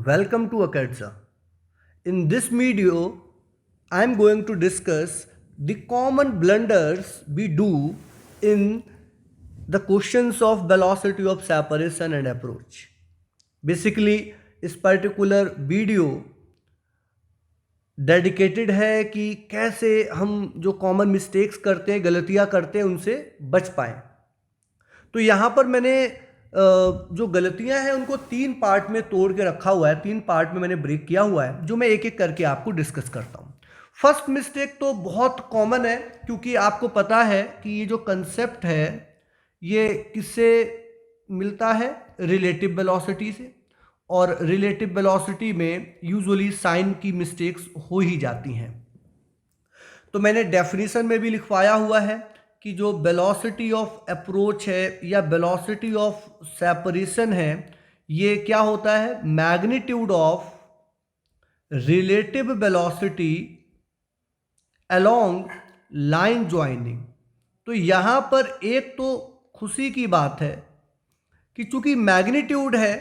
Welcome to Acadza. In this video, I am going to discuss the common blunders we do in the questions of velocity of separation and approach. Basically, इस particular video dedicated है कि कैसे हम जो common mistakes करते हैं, गलतियां करते हैं, उनसे बच पाएं। तो यहाँ पर मैंने जो गलतियां हैं उनको 3 पार्ट में तोड़ के रखा हुआ है, 3 पार्ट में मैंने ब्रेक किया हुआ है, जो मैं एक एक करके आपको डिस्कस करता हूँ। फर्स्ट मिस्टेक तो बहुत कॉमन है, क्योंकि आपको पता है कि ये जो कंसेप्ट है ये किससे मिलता है, रिलेटिव वेलोसिटी से, और रिलेटिव वेलोसिटी में यूजुअली साइन की मिस्टेक्स हो ही जाती हैं। तो मैंने डेफिनेशन में भी लिखवाया हुआ है कि जो वेलोसिटी ऑफ अप्रोच है या वेलोसिटी ऑफ सेपरेशन है, ये क्या होता है, magnitude of relative velocity along line joining. तो यहाँ पर एक तो खुशी की बात है कि चूंकि मैग्नीट्यूड है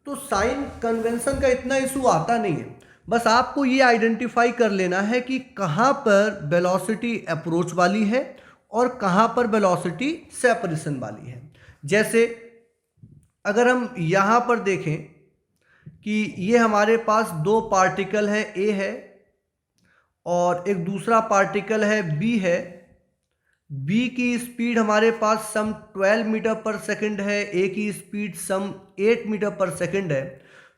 तो साइन कन्वेंशन का इतना इशू आता नहीं है। बस आपको ये आइडेंटिफाई कर लेना है कि कहाँ पर वेलोसिटी अप्रोच वाली है और कहाँ पर वेलोसिटी सेपरेशन वाली है। जैसे अगर हम यहाँ पर देखें कि ये हमारे पास 2 पार्टिकल है, ए है और एक दूसरा पार्टिकल है, बी है। बी की स्पीड हमारे पास सम 12 मीटर पर सेकंड है, ए की स्पीड सम 8 मीटर पर सेकंड है।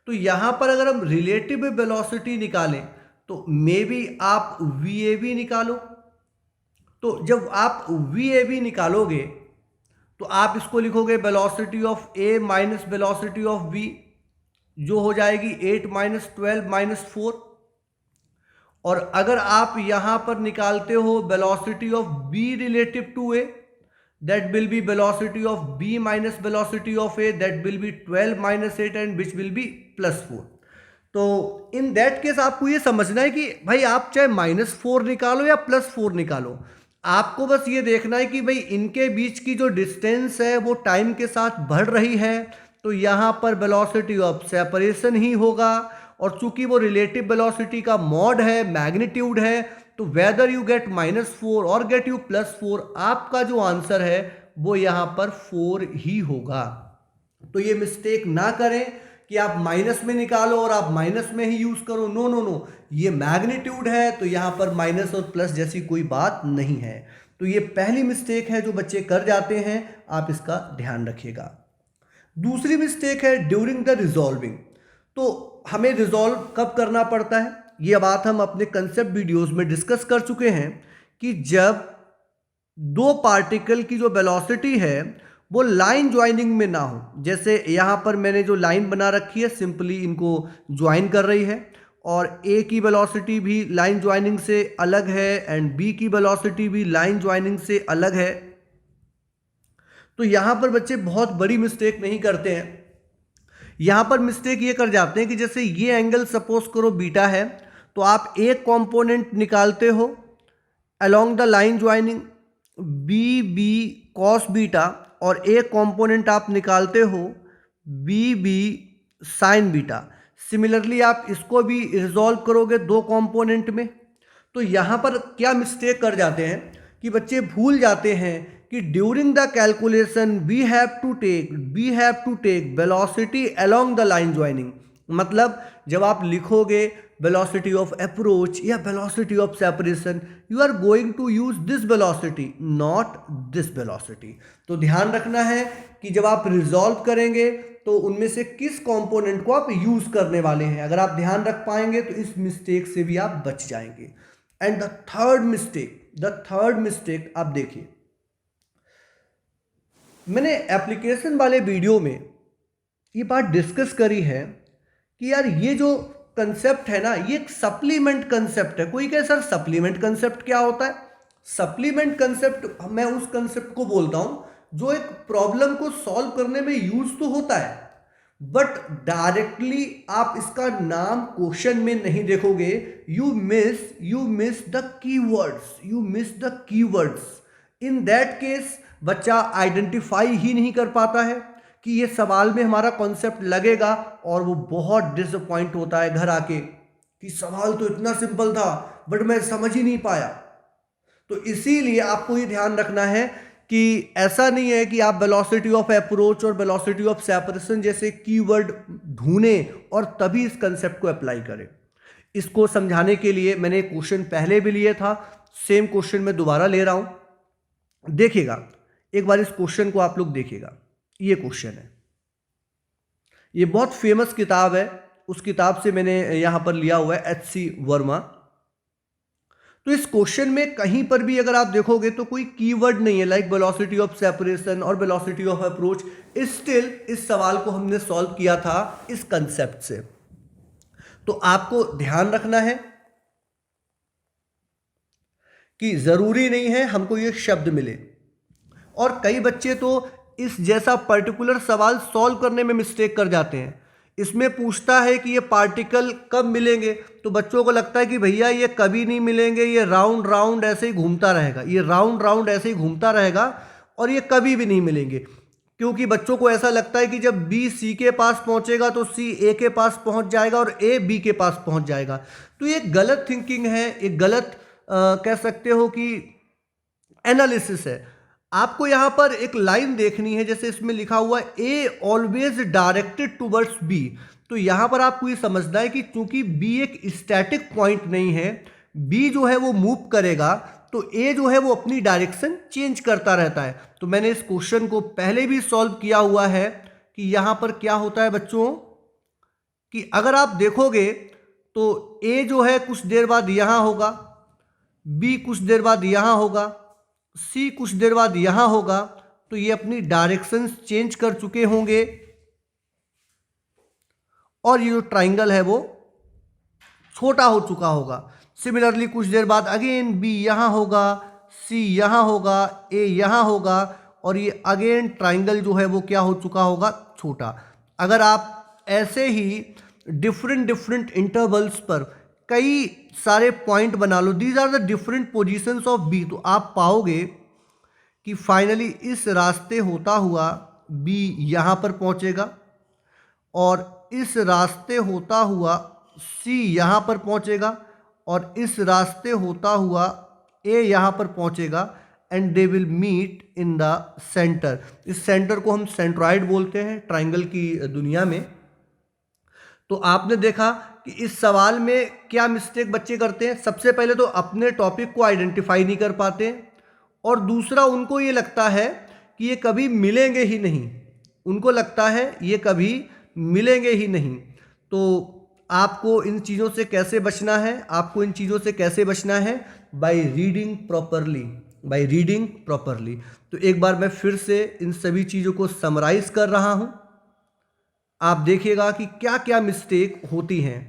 तो यहाँ पर अगर हम रिलेटिव वेलोसिटी निकालें तो मे बी आप वी ए बी निकालो। तो जब आप वी ए बी निकालोगे तो आप इसको लिखोगे velocity of A minus velocity of B, जो हो जाएगी 8 माइनस 12 माइनस 4। और अगर आप यहां पर निकालते हो velocity of B relative to A, that will be velocity of B minus velocity of A, that will be 12 minus 8 and which will be +4। तो इन दैट केस आपको ये समझना है कि भाई आप चाहे -4 निकालो या +4 निकालो, आपको बस ये देखना है कि भाई इनके बीच की जो डिस्टेंस है वो टाइम के साथ बढ़ रही है, तो यहाँ पर वेलोसिटी ऑफ सेपरेशन ही होगा। और चूंकि वो रिलेटिव वेलोसिटी का मॉड है, मैग्नीट्यूड है, तो वेदर यू गेट -4 और गेट यू +4, आपका जो आंसर है वो यहाँ पर 4 ही होगा। तो ये मिस्टेक ना करें कि आप माइनस में निकालो और आप माइनस में ही यूज करो। नो नो नो, ये मैग्नीट्यूड है तो यहाँ पर माइनस और प्लस जैसी कोई बात नहीं है। तो ये पहली मिस्टेक है जो बच्चे कर जाते हैं, आप इसका ध्यान रखिएगा। दूसरी मिस्टेक है ड्यूरिंग द रिजॉल्विंग। तो हमें रिजॉल्व कब करना पड़ता है, ये बात हम अपने कंसेप्ट वीडियोस में डिस्कस कर चुके हैं कि जब 2 पार्टिकल की जो वेलोसिटी है वो लाइन ज्वाइनिंग में ना हो। जैसे यहाँ पर मैंने जो लाइन बना रखी है, सिंपली इनको ज्वाइन कर रही है, और ए की वेलोसिटी भी लाइन ज्वाइनिंग से अलग है एंड बी की वेलोसिटी भी लाइन ज्वाइनिंग से अलग है। तो यहाँ पर बच्चे बहुत बड़ी मिस्टेक नहीं करते हैं। यहाँ पर मिस्टेक ये कर जाते हैं कि जैसे ये एंगल सपोज करो बीटा है, तो आप एक कंपोनेंट निकालते हो along the line joining B B cos beta, और एक कंपोनेंट आप निकालते हो B B sine beta. Similarly आप इसको भी रिजॉल्व करोगे 2 कंपोनेंट में। तो यहाँ पर क्या मिस्टेक कर जाते हैं कि बच्चे भूल जाते हैं कि during the calculation we have to take velocity along the line joining. मतलब जब आप लिखोगे वेलोसिटी ऑफ अप्रोच या velocity of separation, you are going to use this velocity, not this velocity. तो ध्यान रखना है कि जब आप रिजॉल्व करेंगे तो उनमें से किस कंपोनेंट को आप यूज करने वाले हैं। अगर आप ध्यान रख पाएंगे तो इस मिस्टेक से भी आप बच जाएंगे। एंड द थर्ड मिस्टेक आप देखिए, मैंने एप्लीकेशन वाले वीडियो में ये बात डिस्कस करी है कि यार ये जो कंसेप्ट है ना, ये एक सप्लीमेंट कंसेप्ट है। कोई कहे सर सप्लीमेंट कंसेप्ट क्या होता है? सप्लीमेंट कंसेप्ट मैं उस कंसेप्ट को बोलता हूं जो एक प्रॉब्लम को सॉल्व करने में यूज तो होता है, बट डायरेक्टली आप इसका नाम क्वेश्चन में नहीं देखोगे। You miss the keywords. In that case बच्चा आइडेंटिफाई ही नहीं कर पाता है कि ये सवाल में हमारा कॉन्सेप्ट लगेगा और वो बहुत डिसअपॉइंट होता है घर आके कि सवाल तो इतना सिंपल था बट मैं समझ ही नहीं पाया। तो इसीलिए आपको ये ध्यान रखना है कि ऐसा नहीं है कि आप वेलोसिटी ऑफ अप्रोच और वेलोसिटी ऑफ सेपरेशन जैसे कीवर्ड ढूंढें और तभी इस कंसेप्ट को अप्लाई करें। इसको समझाने के लिए मैंने एक क्वेश्चन पहले भी लिया था, सेम क्वेश्चन मैं दोबारा ले रहा हूं। देखिएगा एक बार इस क्वेश्चन को आप लोग देखिएगा। ये क्वेश्चन है, ये बहुत फेमस किताब है, उस किताब से मैंने यहां पर लिया हुआ है, H.C. वर्मा। तो इस क्वेश्चन में कहीं पर भी अगर आप देखोगे तो कोई कीवर्ड नहीं है लाइक वेलोसिटी ऑफ सेपरेशन और वेलोसिटी ऑफ अप्रोच। स्टिल इस सवाल को हमने सॉल्व किया था इस कंसेप्ट से। तो आपको ध्यान रखना है कि जरूरी नहीं है हमको ये शब्द मिले, और कई बच्चे तो इस जैसा पर्टिकुलर सवाल सॉल्व करने में मिस्टेक कर जाते हैं। इसमें पूछता है कि ये पार्टिकल कब मिलेंगे, तो बच्चों को लगता है कि भैया ये कभी नहीं मिलेंगे, ये राउंड राउंड ऐसे ही घूमता रहेगा, ये राउंड राउंड ऐसे ही घूमता रहेगा और ये कभी भी नहीं मिलेंगे। क्योंकि बच्चों को ऐसा लगता है कि जब बी सी के पास पहुंचेगा तो सी ए के पास पहुंच जाएगा और ए बी के पास पहुंच जाएगा। तो ये गलत थिंकिंग है, एक गलत कह सकते हो कि एनालिसिस है। आपको यहां पर एक लाइन देखनी है, जैसे इसमें लिखा हुआ है a always directed towards B. तो यहां पर आपको ये समझना है कि चूंकि बी एक स्टैटिक पॉइंट नहीं है, बी जो है वो मूव करेगा, तो ए जो है वो अपनी डायरेक्शन चेंज करता रहता है। तो मैंने इस क्वेश्चन को पहले भी सॉल्व किया हुआ है कि यहां पर क्या होता है बच्चों, कि अगर आप देखोगे तो ए जो है कुछ देर बाद यहां होगा, बी कुछ देर बाद यहां होगा, सी कुछ देर बाद यहां होगा। तो ये अपनी डायरेक्शन चेंज कर चुके होंगे और ये जो ट्राइंगल है वो छोटा हो चुका होगा। सिमिलरली कुछ देर बाद अगेन बी यहां होगा, सी यहां होगा, ए यहां होगा और ये अगेन ट्राइंगल जो है वो क्या हो चुका होगा, छोटा। अगर आप ऐसे ही डिफरेंट डिफरेंट इंटरवल्स पर कई सारे पॉइंट बना लो, these are the different positions of B, तो आप पाओगे कि फाइनली इस रास्ते होता हुआ बी यहाँ पर पहुँचेगा और इस रास्ते होता हुआ सी यहाँ पर पहुँचेगा और इस रास्ते होता हुआ ए यहाँ पर पहुँचेगा and they will meet in the centre. इस सेंटर को हम सेंट्रॉइड बोलते हैं ट्राइंगल की दुनिया में। तो आपने देखा कि इस सवाल में क्या मिस्टेक बच्चे करते हैं। सबसे पहले तो अपने टॉपिक को आइडेंटिफाई नहीं कर पाते और दूसरा उनको ये लगता है कि ये कभी मिलेंगे ही नहीं, उनको लगता है ये कभी मिलेंगे ही नहीं। तो आपको इन चीज़ों से कैसे बचना है, आपको इन चीज़ों से कैसे बचना है, by reading properly, by reading properly. तो एक बार मैं फिर से इन सभी चीज़ों को समराइज कर रहा हूँ, आप देखिएगा कि क्या क्या मिस्टेक होती हैं।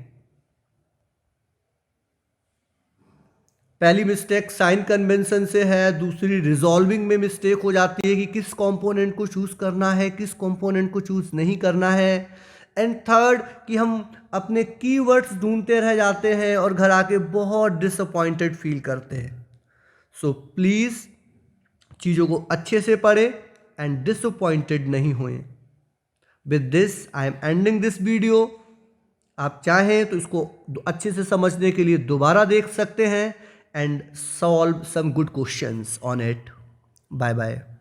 पहली मिस्टेक साइन कन्वेंशन से है, दूसरी रिजॉल्विंग में मिस्टेक हो जाती है कि किस कंपोनेंट को चूज करना है, किस कंपोनेंट को चूज नहीं करना है, एंड थर्ड कि हम अपने कीवर्ड्स ढूंढते रह जाते हैं और घर आके बहुत डिसअपॉइंटेड फील करते हैं। सो प्लीज़ चीज़ों को अच्छे से पढ़ें एंड डिसअपॉइंटेड नहीं होएं। With this I am ending this video. आप चाहें तो इसको अच्छे से समझने के लिए दोबारा देख सकते हैं and solve some good questions on it. Bye bye.